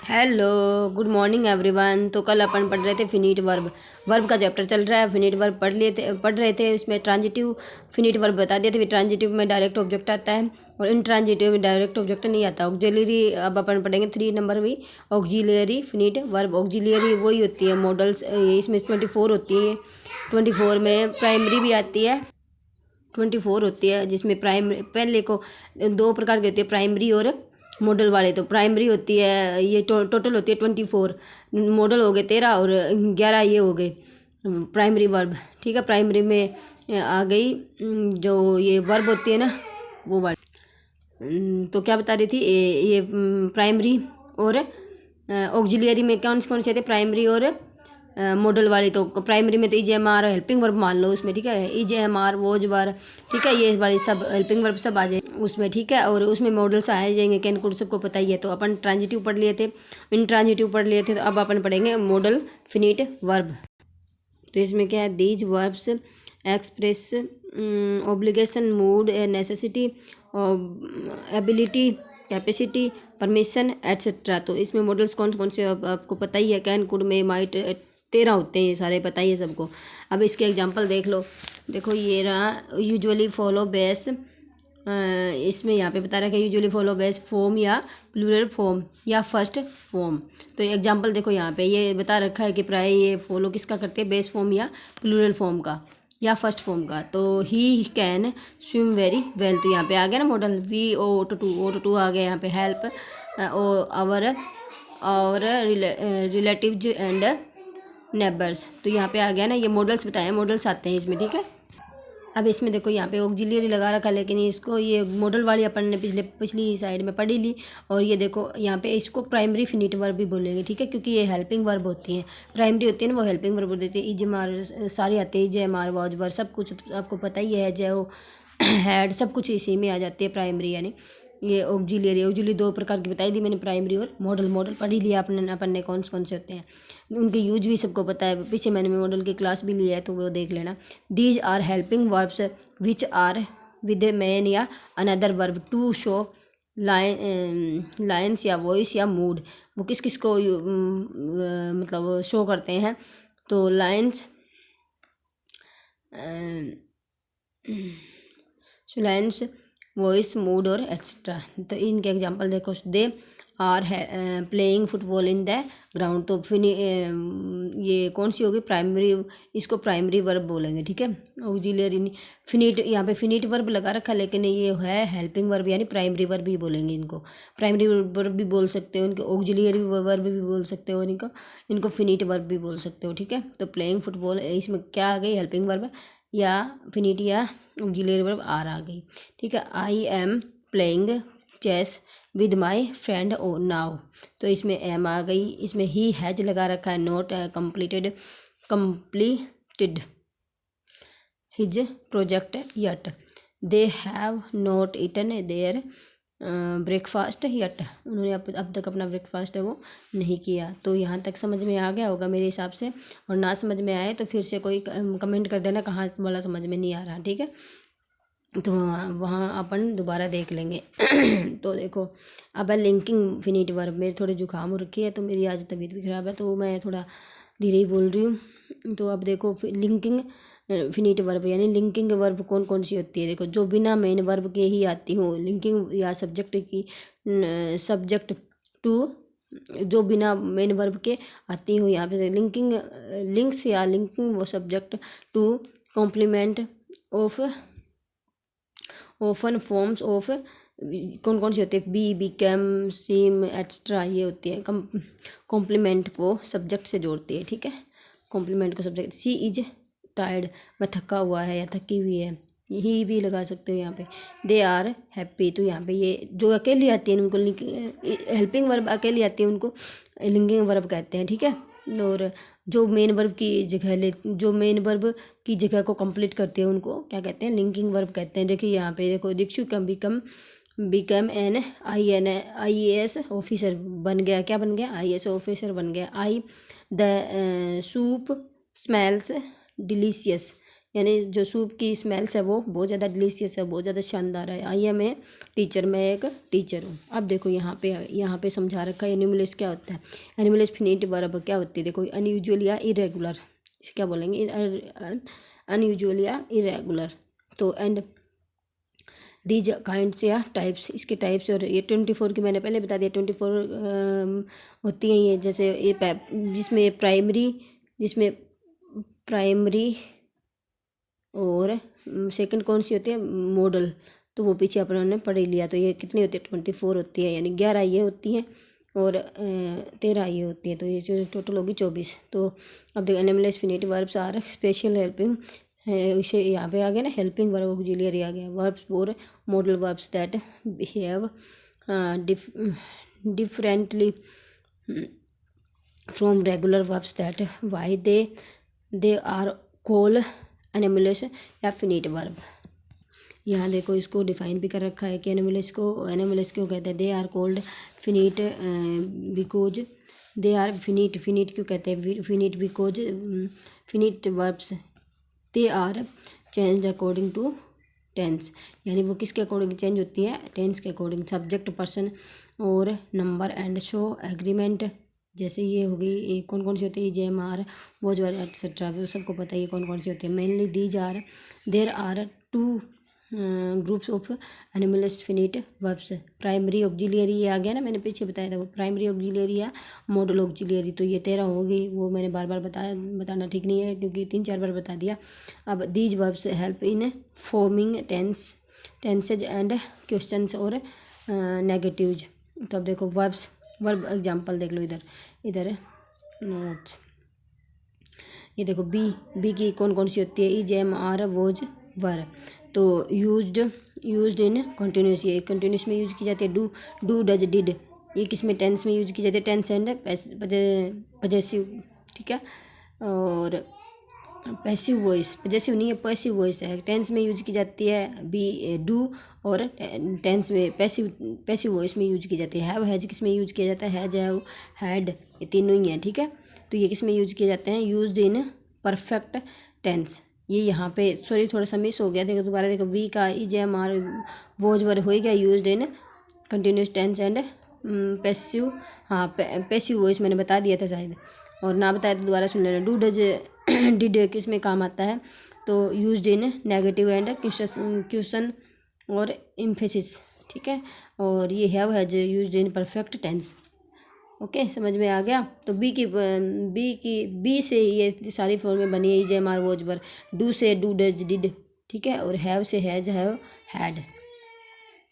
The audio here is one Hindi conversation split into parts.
Hello, good morning everyone. तो कल अपन पढ़ रहे थे फिनिट वर्ब। वर्ब का चैप्टर चल रहा है। फिनिट वर्ब पढ़ रहे थे। इसमें ट्रांजिटिव फिनिट वर्ब बता दिए थे। फिर ट्रांजिटिव में डायरेक्ट ऑब्जेक्ट आता है और इंट्रांजिटिव में डायरेक्ट ऑब्जेक्ट नहीं आता। ऑक्जिलरी अब अपन पढ़ेंगे 3 नंबर भी। Auxiliary finite verb. ऑक्जिलरी वही होती है मॉडल्स, इसमें 24 होती है। 24 में प्राइमरी भी आती है। 24 होती है जिसमें प्राइमरी पहले को 2 प्रकार की होती है, प्राइमरी और मॉडल वाले। तो प्राइमरी होती है ये टोटल होती है 24। मॉडल हो गए 13 और 11 ये हो गए प्राइमरी वर्ब। ठीक है, प्राइमरी में आ गई जो ये वर्ब होती है ना वो वर्ब। तो क्या बता रही थी ये प्राइमरी और ऑक्जिलियरी में कौन कौन से थे, प्राइमरी और मॉडल वाली। तो प्राइमरी में तो EJMR हेल्पिंग वर्ब मान लो उसमें, ठीक है, EJMR वोज वर, ठीक है, ये वाली सब हेल्पिंग वर्ब सब आ जाए उसमें, ठीक है। और उसमें मॉडल्स आ जाएंगे, कैन कुड सबको पता ही है। तो अपन ट्रांजिटिव पढ़ लिए थे, इन ट्रांजिटिव पढ़ लिए थे। तो अब अपन पढ़ेंगे मॉडल फिनिट वर्ब। तो इसमें क्या है, these verbs express obligation, mood, necessity, ability, capacity, permission etcetera. तो इसमें मॉडल्स कौन कौन से आपको पता ही है, कैन कुड में माइट 13 होते हैं, ये सारे पता ही है सबको। अब इसके एग्जांपल देख लो। देखो ये रहा, यूजुअली फॉलो बेस। इसमें यहाँ पे बता रहा है कि यूजुअली फॉलो बेस फॉर्म या प्लूरल फॉर्म या फर्स्ट फॉर्म। तो एग्जांपल देखो यहाँ पे ये बता रखा है कि प्राय ये फॉलो किसका करते हैं, बेस फॉर्म या प्लूरल फॉर्म का या फर्स्ट फॉर्म का। तो he can swim very well. तो यहाँ पे आ गया ना मॉडल, VO to 2 आ गया यहाँ पे। हेल्प और रिलेटिव्स एंड नेबर्स। तो यहाँ पे आ गया ना, ये मॉडल्स बताए, मॉडल्स आते हैं इसमें, ठीक है। अब इसमें देखो यहाँ पे ऑक्जिलियरी लगा रखा, लेकिन इसको ये मॉडल वाली अपन ने पिछली साइड में पढ़ी ली। और ये देखो यहाँ पे इसको प्राइमरी फिनिट वर्ब भी बोलेंगे, ठीक है, क्योंकि ये हेल्पिंग वर्ब होती हैं। प्राइमरी होती है ना वो हेल्पिंग वर्ब देती है। EJMR सारी आती है, EJMR वॉज वर सब कुछ आपको पता ही है, जो हैड सब कुछ इसी में आ जाती है प्राइमरी। यानी ये ऑक्जिलियरी 2 प्रकार की बताई दी मैंने, प्राइमरी और मॉडल। मॉडल पढ़ ही लिया अपन ने कौन कौन से होते हैं, उनके यूज भी सबको पता है। पीछे मैंने मॉडल की क्लास भी लिया है तो वो देख लेना। These are helping verbs which are with a main या another verb to show lines या वॉइस या मूड। वो किस किस को मतलब शो करते हैं। तो लाइन्स लाइन्स, वॉइस, मूड और एक्सेट्रा। तो इनके एग्जांपल देखो, they are playing football in the ground. तो ये कौन सी होगी, प्राइमरी, इसको प्राइमरी वर्ब बोलेंगे, ठीक है। ऑक्जिलियरी फिनिट, यहाँ पे फिनिट वर्ब लगा रखा, लेकिन ये है हेल्पिंग वर्ब, यानी प्राइमरी वर्ब ही बोलेंगे इनको। प्राइमरी वर्ब भी बोल सकते हो, इनको ऑक्जिलियरी वर्ब भी बोल सकते हो, इनको फिनिट वर्ब भी बोल सकते हो, ठीक है। तो प्लेइंग फुटबॉल, इसमें क्या आ गई, हेल्पिंग वर्ब या फिनिट या ऑक्जिलियरी वर्ब आर आ गई, ठीक है। I am playing chess with my friend ओ नाउ। तो इसमें एम आ गई। इसमें ही हैज लगा रखा है, not completed his project yet. They have not eaten their breakfast yet. उन्होंने अब तक अपना ब्रेकफास्ट है वो नहीं किया। तो यहाँ तक समझ में आ गया होगा मेरे हिसाब से। और ना समझ में आए तो फिर से कोई कमेंट कर देना कहाँ वाला समझ में नहीं आ रहा, ठीक है। तो वहाँ अपन दोबारा देख लेंगे। तो देखो अब है लिंकिंग फिनिट वर्ब। मेरे थोड़े जुकाम हो रखी है तो मेरी आज तबीयत भी ख़राब है, तो मैं थोड़ा धीरे ही बोल रही हूँ। तो अब देखो लिंकिंग फिनिट वर्ब, यानी लिंकिंग वर्ब कौन कौन सी होती है। देखो जो बिना मेन वर्ब के ही आती हो, लिंकिंग या सब्जेक्ट की, सब्जेक्ट टू, जो बिना मेन वर्ब के आती हो। यहाँ पे लिंकिंग लिंक्स या लिंकिंग वो subject to complement of often forms of कौन कौन सी होती है, बी, बिकम, सीम, एक्स्ट्रा, ये होती है कॉम्प्लीमेंट को सब्जेक्ट से जोड़ती है, ठीक है। कॉम्प्लीमेंट को सब्जेक्ट, सी इज टायर्ड, वह थका हुआ है या थकी हुई है, ही भी लगा सकते हो यहाँ पे। दे आर हैप्पी, तो यहाँ पे ये जो अकेली आती है उनको हेल्पिंग वर्ब अकेली आती है उनको लिंकिंग वर्ब कहते हैं, ठीक है। और जो मेन वर्ब की जगह जो मेन वर्ब की जगह को कंप्लीट करते हैं उनको क्या कहते हैं, लिंकिंग वर्ब कहते हैं। देखिए यहाँ पे देखो, Dikshu become an IAS officer बन गया, क्या बन गया, IAS ऑफिसर बन गया। द सूप स्मेल्स डिलीशियस, यानी जो सूप की स्मेल्स है वो बहुत ज़्यादा डिलीशियस है, बहुत ज़्यादा शानदार है। आई एम ए टीचर, मैं एक टीचर हूँ। अब देखो यहाँ पे समझा रखा है एनिमलेस क्या होता है। एनिमलेस फिनिट वर्ब क्या होती है, देखो अनयूजुअल या इरेगुलर, इसे क्या बोलेंगे, अनयूजुअल या इरेगुलर। तो एंड दीज काइंड्स या टाइप्स, इसके टाइप्स, और ये 24 की मैंने पहले बता दिया 24 होती हैं ये, जैसे ये जिसमें प्राइमरी और सेकंड कौन सी होती है, मॉडल, तो वो पीछे अपने पढ़ ही लिया। तो ये कितनी होती है, 24 होती है, यानी 11 ये होती हैं और 13 ये होती है, तो ये जो टोटल होगी 24। तो अब देखो anomalous finite verbs are special helping, इसे यहाँ पे आ गया ना, हेल्पिंग वर्ब ऑक्सिलरी आ गया, वर्ब्स और modal verbs that behave differently from regular verbs that why they are call anomalous या फिनिट वर्ब। यहाँ देखो इसको डिफाइन भी कर रखा है कि एनिमल्स क्यों कहते हैं, they are called finite because they are finite क्यों कहते हैं finite, because finite verbs they are change according to tense, यानी वो किसके अकॉर्डिंग चेंज होती है, टेंस के अकॉर्डिंग, सब्जेक्ट, पर्सन और नंबर एंड शो एग्रीमेंट। जैसे ये हो गई, ये कौन कौन सी होती है, जेम आर, वो जो एक्सेट्रा, वो सबको पता है ये कौन कौन सी होती है। Mainly these are, there are 2 groups of anomalous finite verbs, primary auxiliary, ये आ गया ना, मैंने पीछे बताया था वो प्राइमरी ऑक्सिलरी या मॉडल ऑक्सिलरी। तो ये 13 होगी, वो मैंने बार बार बताना ठीक नहीं है क्योंकि 3-4 बार बता दिया। अब these verbs help in forming tenses and questions और नेगेटिव्स। तो अब देखो वर्ब एग्जाम्पल देख लो, इधर नोट्स, ये देखो बी की कौन कौन सी होती है, ई, जेम, आर, वोज, वर। तो यूज्ड इन कंटिन्यूस, ये कंटिन्यूस में यूज की जाती है। डू डज डिड, ये किस में, टेंस में यूज की जाती है, टेंस एंड पजेसिव, ठीक है। और पैसिव वॉइस, पजेसिव नहीं है, पैसिव वॉइस है, टेंस में यूज की जाती है बी डू, और टेंस में पैसिव वॉइस में यूज की जाती है। हैव, हैज किस में यूज किया जाता है, हैज, हैव, हैड, ये तीनों ही हैं, ठीक है। तो ये किस में यूज किए जाते हैं, यूज्ड इन परफेक्ट टेंस। ये यहाँ पे सॉरी थोड़ा सा मिस हो गया, देखो दोबारा देखो, वी का E, J, M, are, was, were हो गया, used in continuous tense and passive, हाँ पैसिव वॉइस मैंने बता दिया था शायद, और ना बताया तो दोबारा सुन लेना। डू डज डिड किस में काम आता है, तो used in negative and question और एम्फेसिस, ठीक है। और ये have, has used in perfect tense. Okay, समझ में आ गया। तो बी से ये सारी फॉर्में बनी है, जे, M, are, was, were. Do से डू डज डिड, ठीक है। और हैव से हैज, हैव, हैड,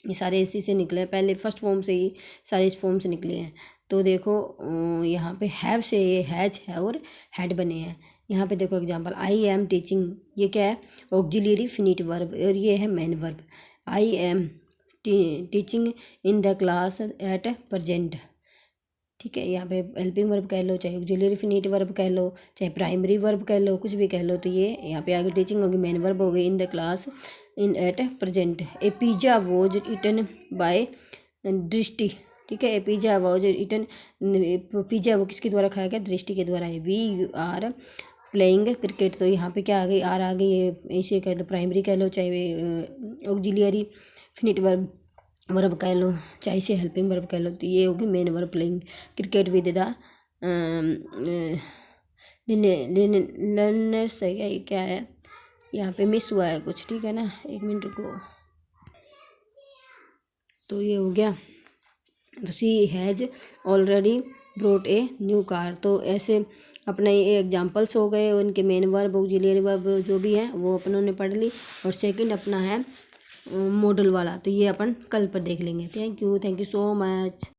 ये सारे इसी से निकले हैं, पहले फर्स्ट फॉर्म से ही सारे इस फॉर्म से निकले हैं। तो देखो यहाँ पे हैव से ये हैज, है और हैड बने हैं। यहाँ पे देखो एग्जांपल, आई एम टीचिंग, ये क्या है, ऑक्सिलरी फिनिट वर्ब, और ये है main verb. I am teaching in the class at present, ठीक है। यहाँ पे हेल्पिंग वर्ब कह लो, चाहे ऑक्सिलरी फिनिट वर्ब कह लो, चाहे प्राइमरी वर्ब कह लो, कुछ भी कह लो। तो ये यहाँ पे आगे टीचिंग होगी, मेन वर्ब हो गई, in the class, in at present. A pizza was eaten by दृष्टि, ठीक है। ए पिज़्ज़ा वॉज इटन, पिज़्ज़ा वो किसके द्वारा खाया गया, दृष्टि के द्वारा है। वी आर प्लेइंग क्रिकेट, तो यहाँ पे क्या आ गई, आर आ गई, ये ऐसे कह दो, प्राइमरी कह लो, चाहे ऑक्सिलरी फिनिट वर्ब कह लो, चाहे से हेल्पिंग वर्ब कह लो। तो ये होगी main verb, playing cricket with the learners, है क्या है, यहाँ पे मिस हुआ है कुछ, ठीक है ना, 1 मिनट रुको। तो ये हो गया। तो she has already brought a new car. तो ऐसे अपने ये एग्जाम्पल्स हो गए, उनके मेन वर्ब, ऑक्सिलरी वर्ब जो भी हैं वो अपनों ने पढ़ ली। और सेकंड अपना है मॉडल वाला, तो ये अपन कल पर देख लेंगे। Thank you so much.